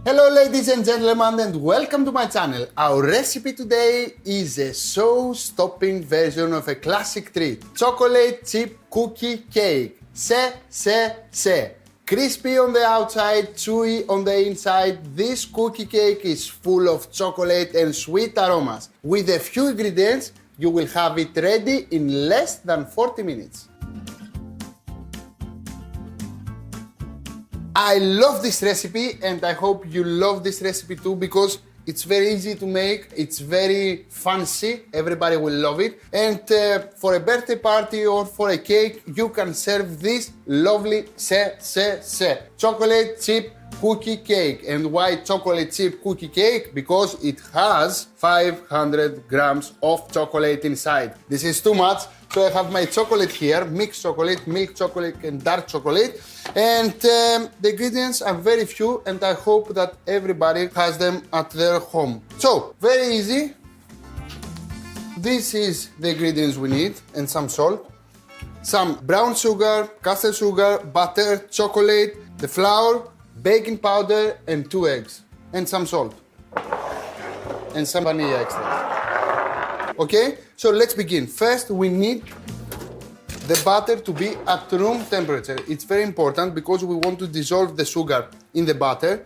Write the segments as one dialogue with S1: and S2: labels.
S1: Hello ladies and gentlemen and welcome to my channel. Our recipe today is a show-stopping version of a classic treat. Chocolate chip cookie cake. Se. Crispy on the outside, chewy on the inside, this cookie cake is full of chocolate and sweet aromas. With a few ingredients, you will have it ready in less than 40 minutes. I love this recipe and I hope you love this recipe too because it's very easy to make, it's very fancy, everybody will love it. And for a birthday party or for a cake, you can serve this lovely chocolate chip cookie cake. And why chocolate chip cookie cake? Because it has 500 grams of chocolate inside. This is too much. So I have my chocolate here, mixed chocolate, milk chocolate and dark chocolate. And the ingredients are very few and I hope that everybody has them at their home. So, very easy. This is the ingredients we need and some salt. Some brown sugar, caster sugar, butter, chocolate, the flour, baking powder and 2 eggs. And some salt. And some vanilla extract. Okay? So let's begin. First, we need the butter to be at room temperature. It's very important because we want to dissolve the sugar in the butter.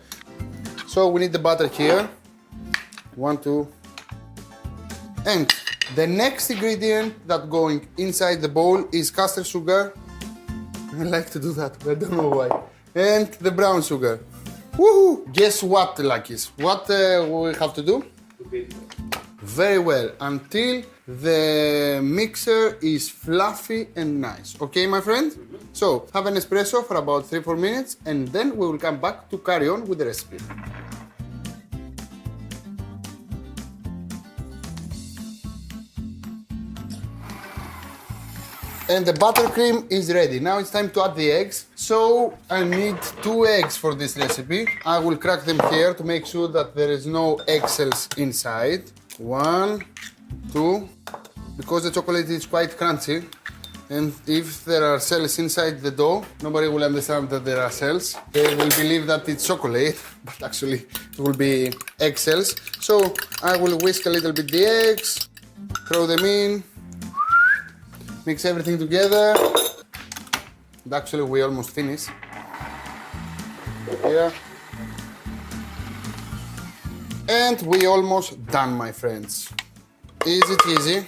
S1: So we need the butter here. 1, 2. And the next ingredient that going inside the bowl is caster sugar. I like to do that, but I don't know why. And the brown sugar. Woohoo! Guess what, Lakis? What we have to do? Very well, until the mixer is fluffy and nice. Okay, my friend? So, have an espresso for about 3-4 minutes and then we will come back to carry on with the recipe. And the buttercream is ready. Now it's time to add the eggs. So I need 2 eggs for this recipe. I will crack them here to make sure that there is no eggshells inside. 1, 2, because the chocolate is quite crunchy and if there are cells inside the dough, nobody will understand that there are cells. They will believe that it's chocolate, but actually it will be eggshells. So I will whisk a little bit the eggs, throw them in, mix everything together. And actually we almost finished. Here. And we almost done, my friends. Easy cheesy.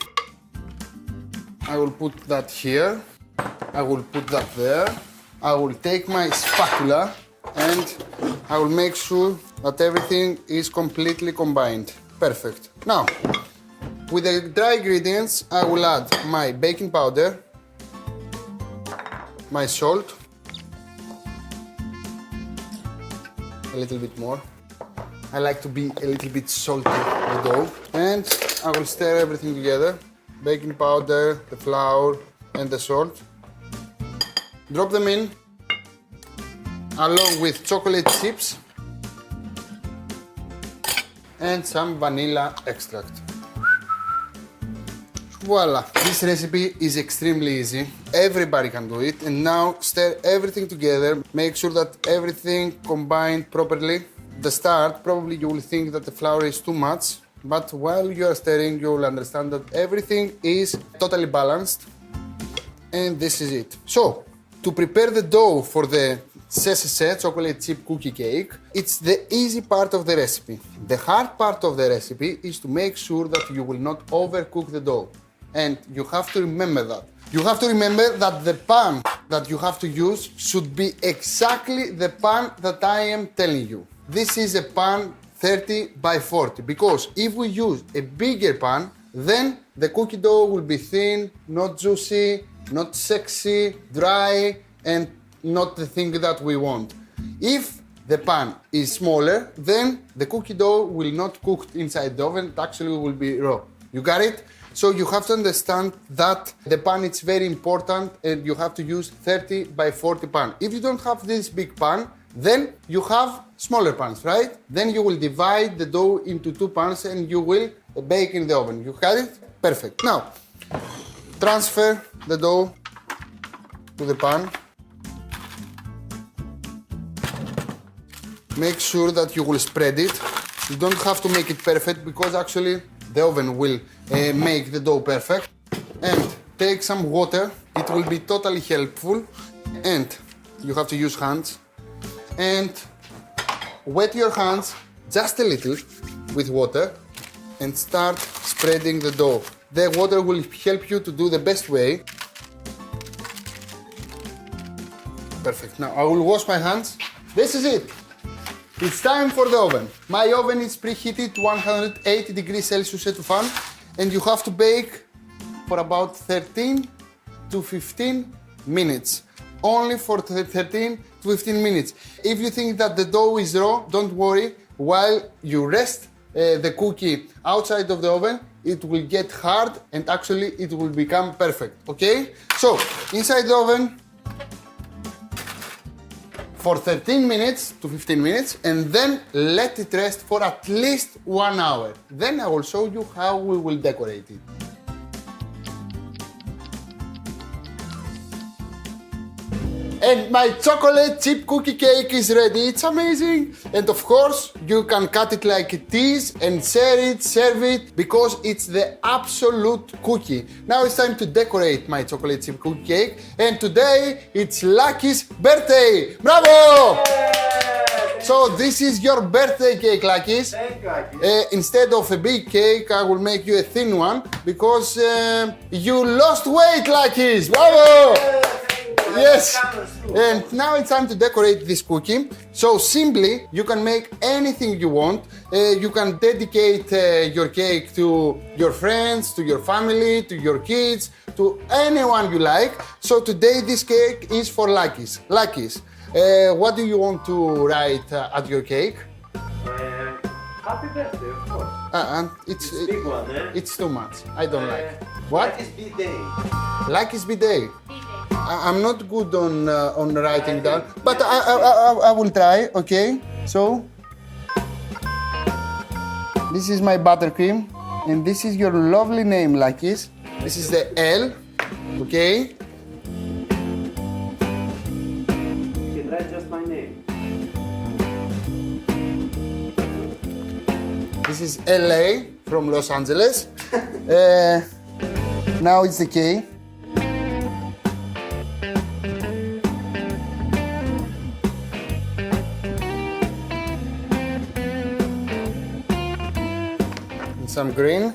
S1: I will put that here. I will put that there. I will take my spatula and I will make sure that everything is completely combined. Perfect. Now, with the dry ingredients, I will add my baking powder, my salt, a little bit more. I like to be a little bit salty the dough. And I will stir everything together. Baking powder, the flour and the salt. Drop them in along with chocolate chips and some vanilla extract. Voila! This recipe is extremely easy. Everybody can do it. And now stir everything together. Make sure that everything combined properly. The start, probably you will think that the flour is too much, but while you are stirring, you will understand that everything is totally balanced. And this is it. So, to prepare the dough for the chocolate chip cookie cake, it's the easy part of the recipe. The hard part of the recipe is to make sure that you will not overcook the dough. And you have to remember that. You have to remember that the pan that you have to use should be exactly the pan that I am telling you. This is a pan 30 by 40 because if we use a bigger pan, then the cookie dough will be thin, not juicy, not sexy, dry, and not the thing that we want. If the pan is smaller, then the cookie dough will not cook inside the oven, it actually will be raw. You got it? So you have to understand that the pan is very important and you have to use 30 by 40 pan. If you don't have this big pan, then you have smaller pans, right? Then you will divide the dough into 2 pans and you will bake in the oven. You got it? Perfect. Now, transfer the dough to the pan. make sure that you will spread it. You don't have to make it perfect because actually the oven will make the dough perfect. And take some water, it will be totally helpful. And you have to use hands. And wet your hands just a little with water and start spreading the dough. The water will help you to do the best way. Perfect. Now I will wash my hands. This is it. It's time for the oven. My oven is preheated 180 degrees Celsius at the fan, and you have to bake for about 13 to 15 minutes. Only for 13 to 15 minutes. If you think that the dough is raw, don't worry. While you rest the cookie outside of the oven, it will get hard and actually it will become perfect, okay? So, inside the oven for 13 minutes to 15 minutes and then let it rest for at least 1 hour. Then I will show you how we will decorate it. And my chocolate chip cookie cake is ready. It's amazing. And of course, you can cut it like it is and share it, serve it, because it's the absolute cookie. Now it's time to decorate my chocolate chip cookie cake. And today, it's Lucky's birthday. Bravo! So this is your birthday cake, Lucky's.
S2: Thank you, Lucky.
S1: Instead of a big cake, I will make you a thin one because you lost weight, Lucky's. Bravo! Yes, and now it's time to decorate this cookie. So simply, you can make anything you want. You can dedicate your cake to your friends, to your family, to your kids, to anyone you like. So today this cake is for Lucky's. Lucky's, what do you want to write at your cake?
S2: Happy birthday, of course.
S1: It's
S2: Big one, eh?
S1: It's too much. I don't like. What?
S2: Lucky's B-Day.
S1: Lucky's B-Day. I'm not good on writing down, but I will try, okay? So, this is my buttercream, and this is your lovely name, Lucky's. This is the L, okay?
S2: You can write just my name.
S1: This is LA from Los Angeles. Now it's the K. Some green.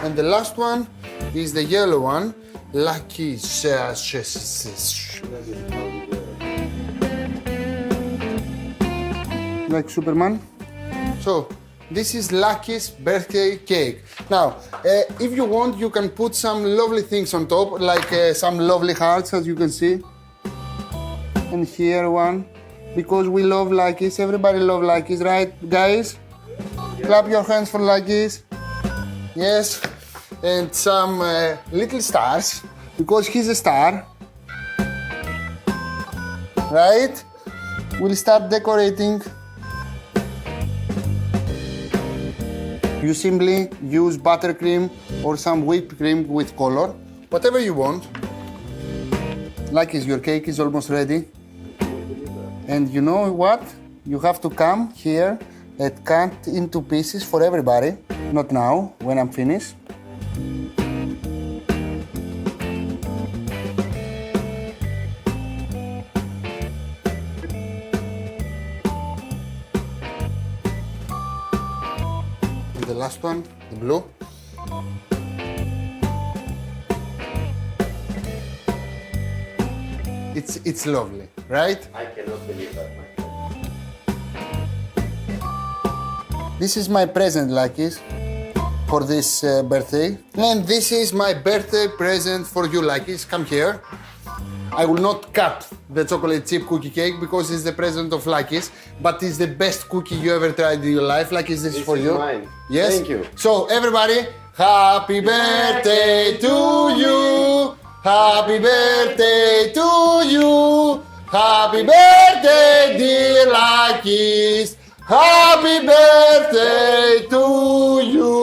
S1: And the last one is the yellow one, Lucky's. Like Superman. So, this is Lucky's birthday cake. Now, if you want, you can put some lovely things on top, like some lovely hearts, as you can see. And here one. Because we love Lucky's, everybody loves Lucky's, right, guys? Yeah. Clap your hands for Lucky's. Yes. And some little stars, because he's a star. Right? We'll start decorating. You simply use buttercream or some whipped cream with color, whatever you want. Lucky's, your cake is almost ready. And you know what? You have to come here and cut into pieces for everybody. Not now, when I'm finished. And the last one, the blue. It's lovely, right?
S2: I cannot believe that, my friend.
S1: This is my present, Lucky's, for this birthday. And this is my birthday present for you, Lucky's. Come here. I will not cut the chocolate chip cookie cake because it's the present of Lucky's, but it's the best cookie you ever tried in your life. Lucky's, this is for you.
S2: Mine.
S1: Yes?
S2: Thank you.
S1: So, everybody, happy birthday to you. Happy birthday to you. Happy birthday, dear Lucky's. Happy birthday to you.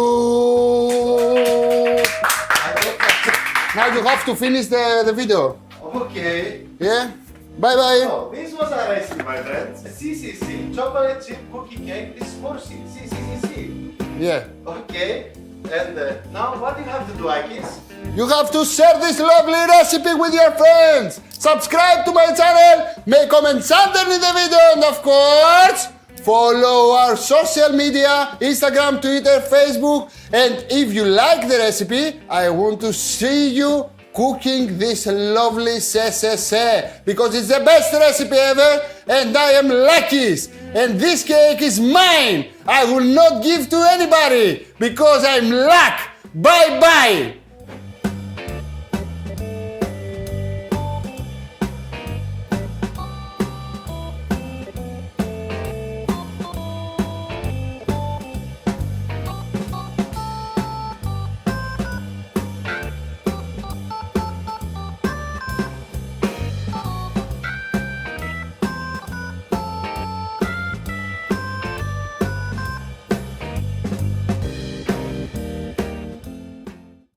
S1: Now you have to finish the video.
S2: Okay.
S1: Yeah? Bye bye.
S3: So, this was a recipe, my friends. CCC, chocolate chip cookie cake. This is for CCC.
S1: Yeah.
S3: Okay. And now what do you have to do, Akis?
S1: You have to share this lovely recipe with your friends. Subscribe to my channel, make comments underneath the video, and of course, follow our social media, Instagram, Twitter, Facebook. And if you like the recipe, I want to see you cooking this lovely CCC because it's the best recipe ever and I am luckiest. And this cake is mine. I will not give to anybody because I'm luck. Bye bye.